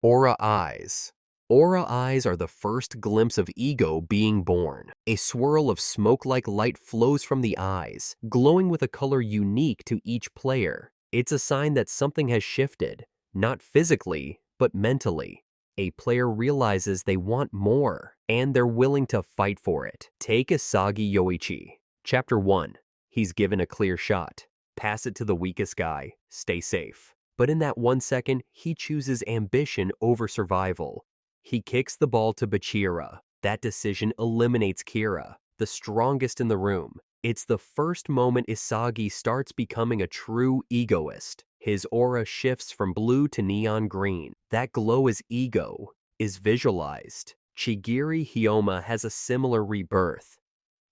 Aura eyes. Aura eyes are the first glimpse of ego being born. A swirl of smoke-like light flows from the eyes, glowing with a color unique to each player. It's a sign that something has shifted, not physically, but mentally. A player realizes they want more, and they're willing to fight for it. Take Isagi Yoichi. Chapter 1. He's given a clear shot. Pass it to the weakest guy. Stay safe. But in that 1 second, he chooses ambition over survival. He kicks the ball to Bachira. That decision eliminates Kira, the strongest in the room. It's the first moment Isagi starts becoming a true egoist. His aura shifts from blue to neon green. That glow as ego is visualized. Chigiri Hyoma has a similar rebirth.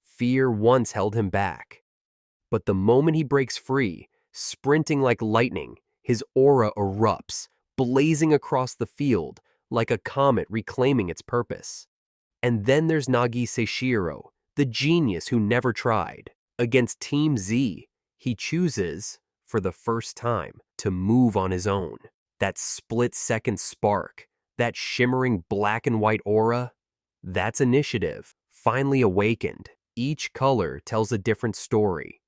Fear once held him back. But the moment he breaks free, sprinting like lightning, his aura erupts, blazing across the field like a comet reclaiming its purpose. And then there's Nagi Seishiro, the genius who never tried. Against Team Z, he chooses, for the first time, to move on his own. That split-second spark, that shimmering black and white aura, that's initiative, finally awakened. Each color tells a different story.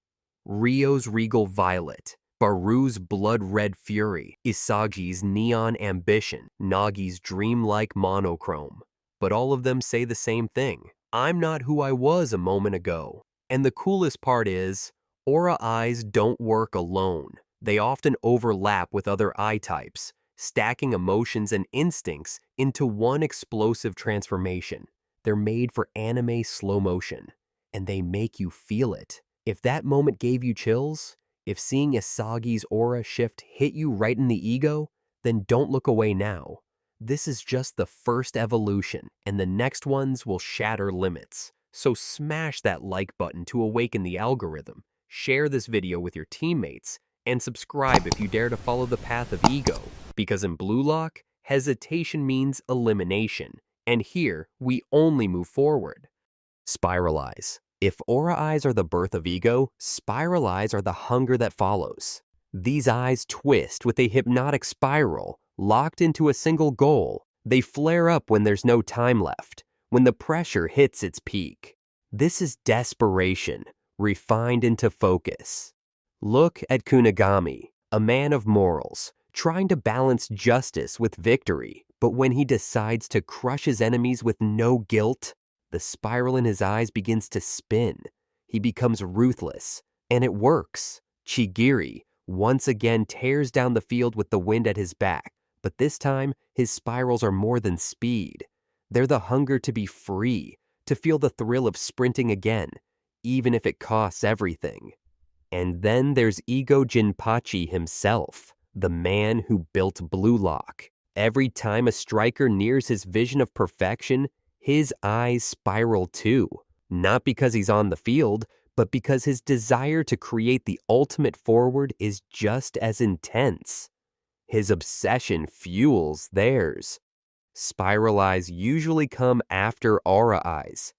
Ryo's regal violet, Baru's blood-red fury, Isagi's neon ambition, Nagi's dreamlike monochrome. But all of them say the same thing. I'm not who I was a moment ago. And the coolest part is, aura eyes don't work alone. They often overlap with other eye types, stacking emotions and instincts into one explosive transformation. They're made for anime slow motion, and they make you feel it. If that moment gave you chills, if seeing Isagi's aura shift hit you right in the ego, then don't look away now. This is just the first evolution, and the next ones will shatter limits. So smash that like button to awaken the algorithm, share this video with your teammates, and subscribe if you dare to follow the path of ego. Because in Blue Lock, hesitation means elimination, and here we only move forward. Spiralize. If aura eyes are the birth of ego, Spiralize are the hunger that follows. These eyes twist with a hypnotic spiral, locked into a single goal. They flare up when there's no time left, when the pressure hits its peak. This is desperation, refined into focus. Look at Kunigami, a man of morals, trying to balance justice with victory, but when he decides to crush his enemies with no guilt, the spiral in his eyes begins to spin. He becomes ruthless, and it works. Chigiri once again tears down the field with the wind at his back, but this time his spirals are more than speed. They're the hunger to be free, to feel the thrill of sprinting again, even if it costs everything. And then there's Ego Jinpachi himself, the man who built Blue Lock. Every time a striker nears his vision of perfection, his eyes spiral too, not because he's on the field, but because his desire to create the ultimate forward is just as intense. His obsession fuels theirs. Spiralize usually come after aura eyes.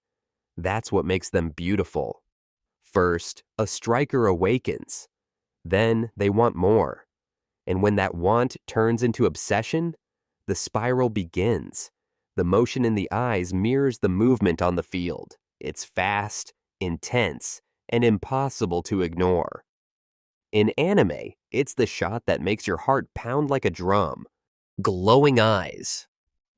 That's what makes them beautiful. First, a striker awakens. Then they want more. And when that want turns into obsession, the spiral begins. The motion in the eyes mirrors the movement on the field. It's fast, intense, and impossible to ignore. In anime, it's the shot that makes your heart pound like a drum. Glowing eyes.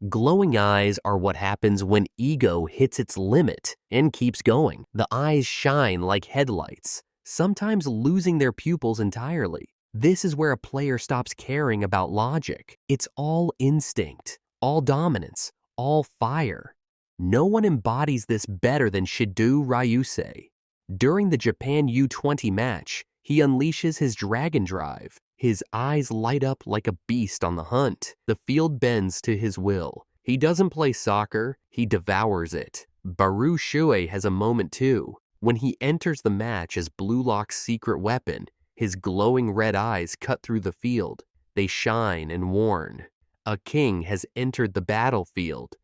Glowing eyes are what happens when ego hits its limit and keeps going. The eyes shine like headlights, sometimes losing their pupils entirely. This is where a player stops caring about logic. It's all instinct, all dominance, all fire. No one embodies this better than Shido Ryusei. During the Japan U20 match, he unleashes his dragon drive. His eyes light up like a beast on the hunt. The field bends to his will. He doesn't play soccer, he devours it. Baru Shuei has a moment too. When he enters the match as Blue Lock's secret weapon, his glowing red eyes cut through the field. They shine and warn. A king has entered the battlefield.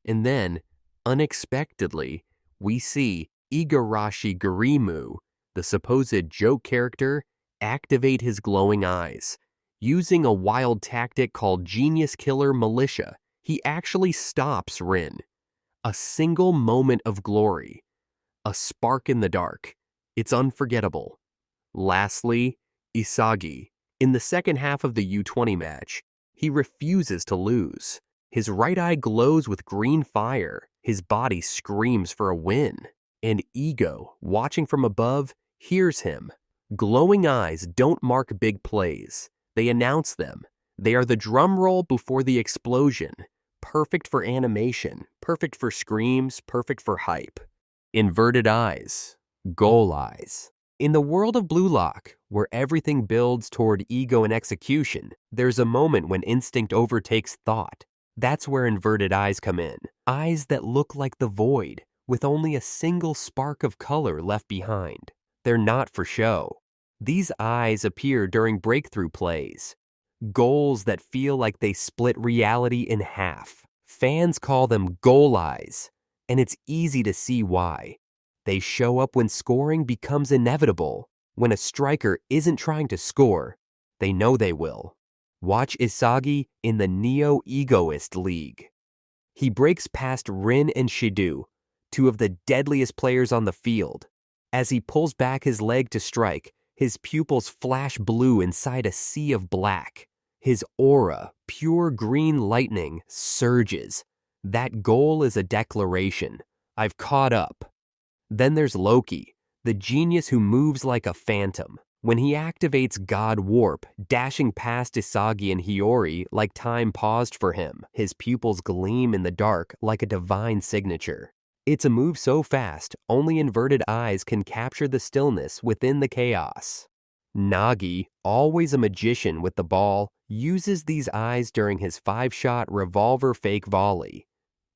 And then, unexpectedly, we see Igarashi Gurimu, the supposed joke character, activate his glowing eyes. Using a wild tactic called Genius Killer Militia, he actually stops Rin. A single moment of glory. A spark in the dark. It's unforgettable. Lastly, Isagi. In the second half of the U20 match, he refuses to lose. His right eye glows with green fire. His body screams for a win. And Ego, watching from above, hears him. Glowing eyes don't mark big plays. They announce them. They are the drum roll before the explosion. Perfect for animation, perfect for screams, perfect for hype. Inverted eyes. Goal eyes. In the world of Blue Lock, where everything builds toward ego and execution, there's a moment when instinct overtakes thought. That's where inverted eyes come in. Eyes that look like the void, with only a single spark of color left behind. They're not for show. These eyes appear during breakthrough plays. Goals that feel like they split reality in half. Fans call them goal eyes, and it's easy to see why. They show up when scoring becomes inevitable. When a striker isn't trying to score, they know they will. Watch Isagi in the Neo-Egoist League. He breaks past Rin and Shido, two of the deadliest players on the field. As he pulls back his leg to strike, his pupils flash blue inside a sea of black. His aura, pure green lightning, surges. That goal is a declaration. I've caught up. Then there's Loki, the genius who moves like a phantom. When he activates God Warp, dashing past Isagi and Hiyori like time paused for him, his pupils gleam in the dark like a divine signature. It's a move so fast, only inverted eyes can capture the stillness within the chaos. Nagi, always a magician with the ball, uses these eyes during his 5-shot revolver fake volley.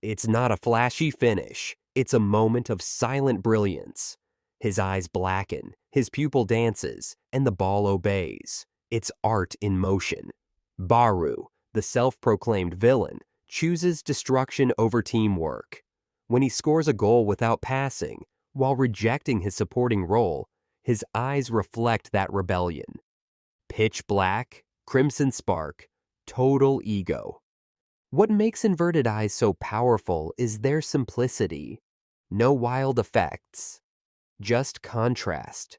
It's not a flashy finish. It's a moment of silent brilliance. His eyes blacken, his pupil dances, and the ball obeys. It's art in motion. Baru, the self-proclaimed villain, chooses destruction over teamwork. When he scores a goal without passing, while rejecting his supporting role, his eyes reflect that rebellion. Pitch black, crimson spark, total ego. What makes inverted eyes so powerful is their simplicity. No wild effects, just contrast.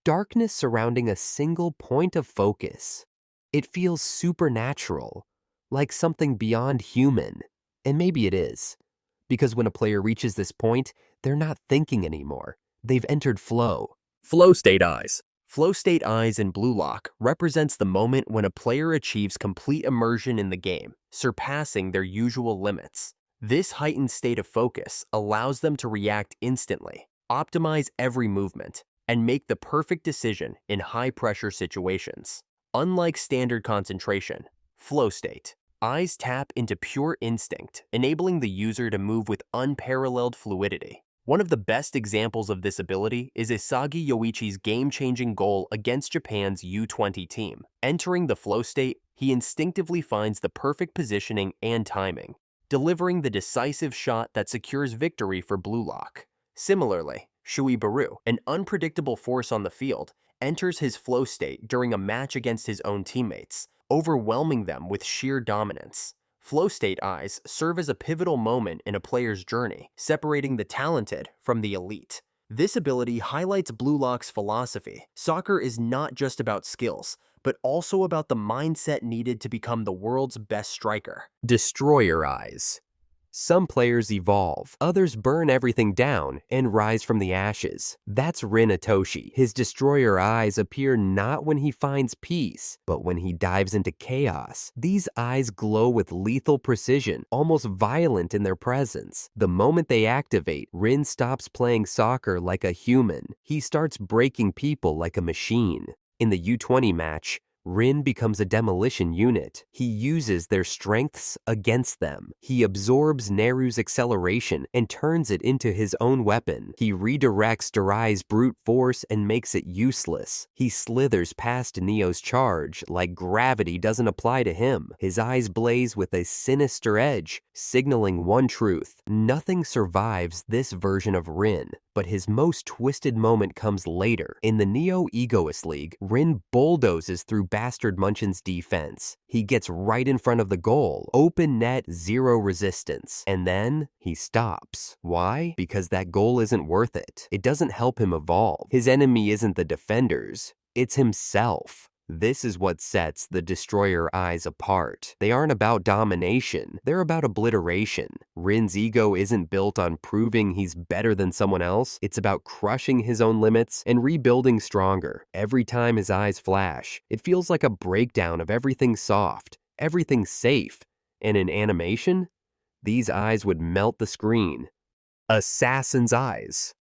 Darkness surrounding a single point of focus. It feels supernatural, like something beyond human. And maybe it is. Because when a player reaches this point, they're not thinking anymore. They've entered flow. Flow state eyes. Flow state eyes in Blue Lock represents the moment when a player achieves complete immersion in the game, surpassing their usual limits. This heightened state of focus allows them to react instantly, optimize every movement, and make the perfect decision in high-pressure situations. Unlike standard concentration, flow state, eyes tap into pure instinct, enabling the user to move with unparalleled fluidity. One of the best examples of this ability is Isagi Yoichi's game-changing goal against Japan's U20 team. Entering the flow state, he instinctively finds the perfect positioning and timing, delivering the decisive shot that secures victory for Blue Lock. Similarly, Shui Baru, an unpredictable force on the field, enters his flow state during a match against his own teammates, overwhelming them with sheer dominance. Flow state eyes serve as a pivotal moment in a player's journey, separating the talented from the elite. This ability highlights Blue Lock's philosophy. Soccer is not just about skills, but also about the mindset needed to become the world's best striker. Destroyer eyes. Some players evolve, others burn everything down and rise from the ashes. That's Rin Itoshi. His destroyer eyes appear not when he finds peace, but when he dives into chaos. These eyes glow with lethal precision, almost violent in their presence. The moment they activate, Rin stops playing soccer like a human. He starts breaking people like a machine. In the U20 match, Rin becomes a demolition unit. He uses their strengths against them. He absorbs Neru's acceleration and turns it into his own weapon. He redirects Darai's brute force and makes it useless. He slithers past Neo's charge like gravity doesn't apply to him. His eyes blaze with a sinister edge, signaling one truth. Nothing survives this version of Rin. But his most twisted moment comes later. In the Neo-Egoist League, Rin bulldozes through Bastard Munchin's defense. He gets right in front of the goal. Open net, zero resistance. And then he stops. Why? Because that goal isn't worth it. It doesn't help him evolve. His enemy isn't the defenders. It's himself. This is what sets the Destroyer Eyes apart. They aren't about domination, they're about obliteration. Rin's ego isn't built on proving he's better than someone else, it's about crushing his own limits and rebuilding stronger. Every time his eyes flash, it feels like a breakdown of everything soft, everything safe. And in animation, these eyes would melt the screen. Assassin's Eyes.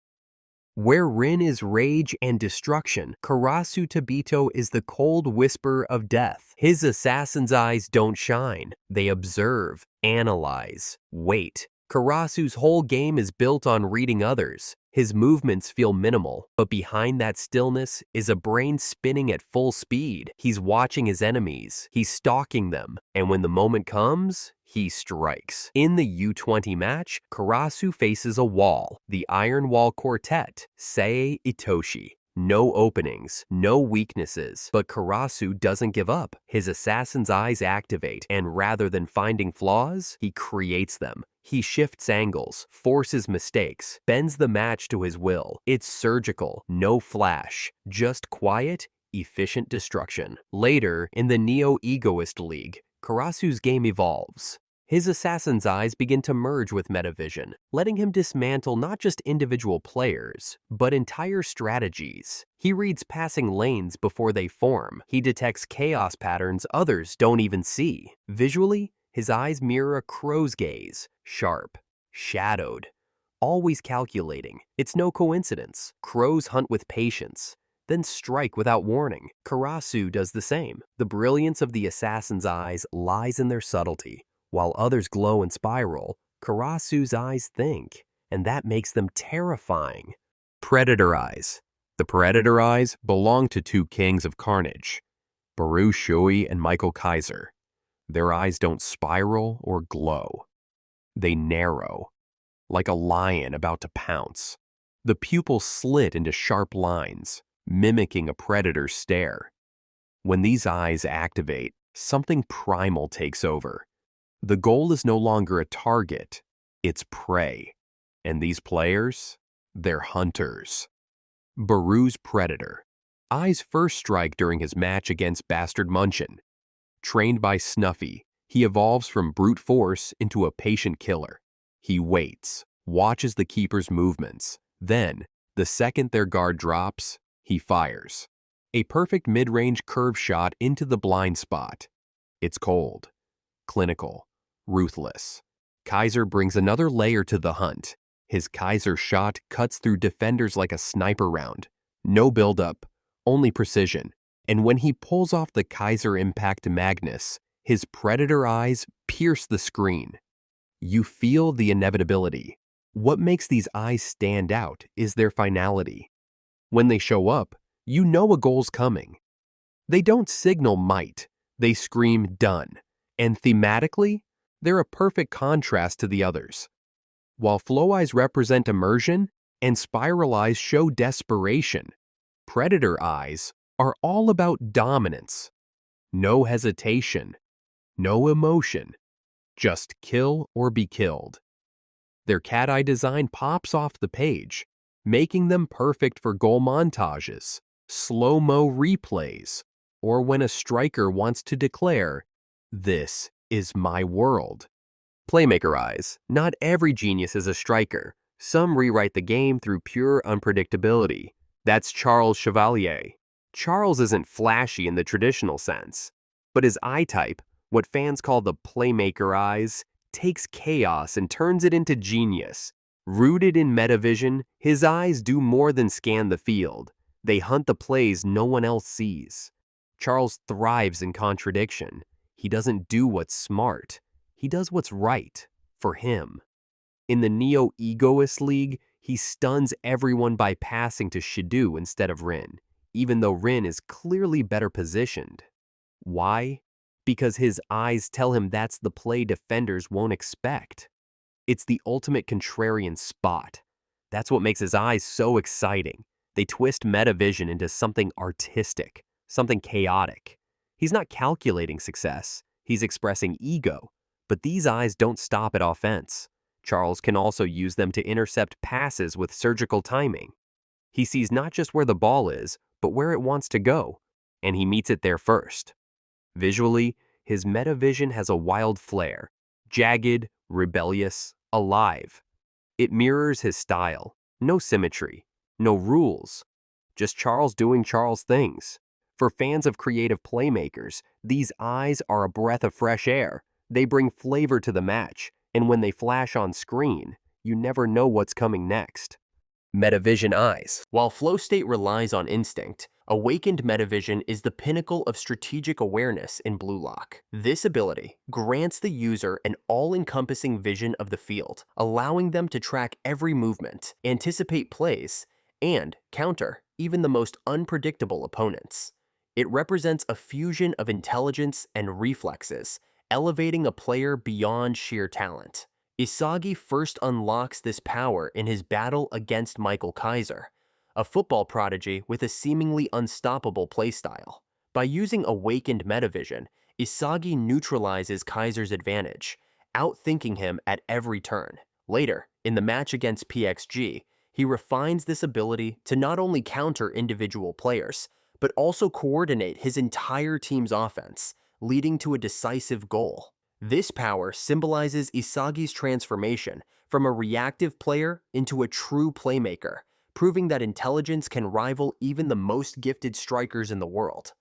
Where Rin is rage and destruction, Karasu Tobito is the cold whisper of death. His assassin's eyes don't shine. They observe, analyze, wait. Karasu's whole game is built on reading others. His movements feel minimal, but behind that stillness is a brain spinning at full speed. He's watching his enemies, he's stalking them, and when the moment comes, he strikes. In the U20 match, Karasu faces a wall, the Iron Wall Quartet, Sei Itoshi. No openings, no weaknesses, but Karasu doesn't give up. His assassin's eyes activate, and rather than finding flaws, he creates them. He shifts angles, forces mistakes, bends the match to his will. It's surgical, no flash, just quiet, efficient destruction. Later, in the Neo-Egoist League, Karasu's game evolves. His assassin's eyes begin to merge with Metavision, letting him dismantle not just individual players, but entire strategies. He reads passing lanes before they form. He detects chaos patterns others don't even see. Visually, his eyes mirror a crow's gaze, sharp, shadowed, always calculating. It's no coincidence. Crows hunt with patience, then strike without warning. Karasu does the same. The brilliance of the assassin's eyes lies in their subtlety. While others glow and spiral, Karasu's eyes think, and that makes them terrifying. Predator Eyes. The Predator Eyes belong to two kings of carnage, Baru Shui and Michael Kaiser. Their eyes don't spiral or glow. They narrow, like a lion about to pounce. The pupils slit into sharp lines, mimicking a predator's stare. When these eyes activate, something primal takes over. The goal is no longer a target, it's prey. And these players, they're hunters. Baru's Predator. Eyes first strike during his match against Bastard Munchin. Trained by Snuffy, he evolves from brute force into a patient killer. He waits, watches the keeper's movements. Then, the second their guard drops, he fires. A perfect mid-range curve shot into the blind spot. It's cold, clinical, ruthless. Kaiser brings another layer to the hunt. His Kaiser shot cuts through defenders like a sniper round. No build-up, only precision. And when he pulls off the Kaiser Impact Magnus, his Predator eyes pierce the screen. You feel the inevitability. What makes these eyes stand out is their finality. When they show up, you know a goal's coming. They don't signal might, they scream done. And thematically, they're a perfect contrast to the others. While Flow Eyes represent immersion and Spiral Eyes show desperation, Predator Eyes are all about dominance. No hesitation, no emotion, just kill or be killed. Their cat eye design pops off the page, making them perfect for goal montages, slow-mo replays, or when a striker wants to declare, "This is my world." Playmaker Eyes. Not every genius is a striker. Some rewrite the game through pure unpredictability. That's Charles Chevalier. Charles isn't flashy in the traditional sense, but his eye type, what fans call the Playmaker Eyes, takes chaos and turns it into genius. Rooted in Metavision, his eyes do more than scan the field. They hunt the plays no one else sees. Charles thrives in contradiction. He doesn't do what's smart. He does what's right, for him. In the Neo-Egoist League, he stuns everyone by passing to Shidu instead of Rin, even though Rin is clearly better positioned. Why? Because his eyes tell him that's the play defenders won't expect. It's the ultimate contrarian spot. That's what makes his eyes so exciting. They twist Metavision into something artistic, something chaotic. He's not calculating success, he's expressing ego. But these eyes don't stop at offense. Charles can also use them to intercept passes with surgical timing. He sees not just where the ball is, but where it wants to go, and he meets it there first. Visually, his metavision has a wild flair, jagged, rebellious, alive. It mirrors his style, no symmetry, no rules, just Charles doing Charles things. For fans of creative playmakers, these eyes are a breath of fresh air. They bring flavor to the match, and when they flash on screen, you never know what's coming next. Metavision Eyes. While flow state relies on instinct, awakened metavision is the pinnacle of strategic awareness in Blue Lock. This ability grants the user an all-encompassing vision of the field, allowing them to track every movement, anticipate plays, and counter even the most unpredictable opponents. It represents a fusion of intelligence and reflexes, elevating a player beyond sheer talent. Isagi first unlocks this power in his battle against Michael Kaiser, a football prodigy with a seemingly unstoppable playstyle. By using awakened metavision, Isagi neutralizes Kaiser's advantage, outthinking him at every turn. Later, in the match against PXG, he refines this ability to not only counter individual players, but also coordinate his entire team's offense, leading to a decisive goal. This power symbolizes Isagi's transformation from a reactive player into a true playmaker, proving that intelligence can rival even the most gifted strikers in the world.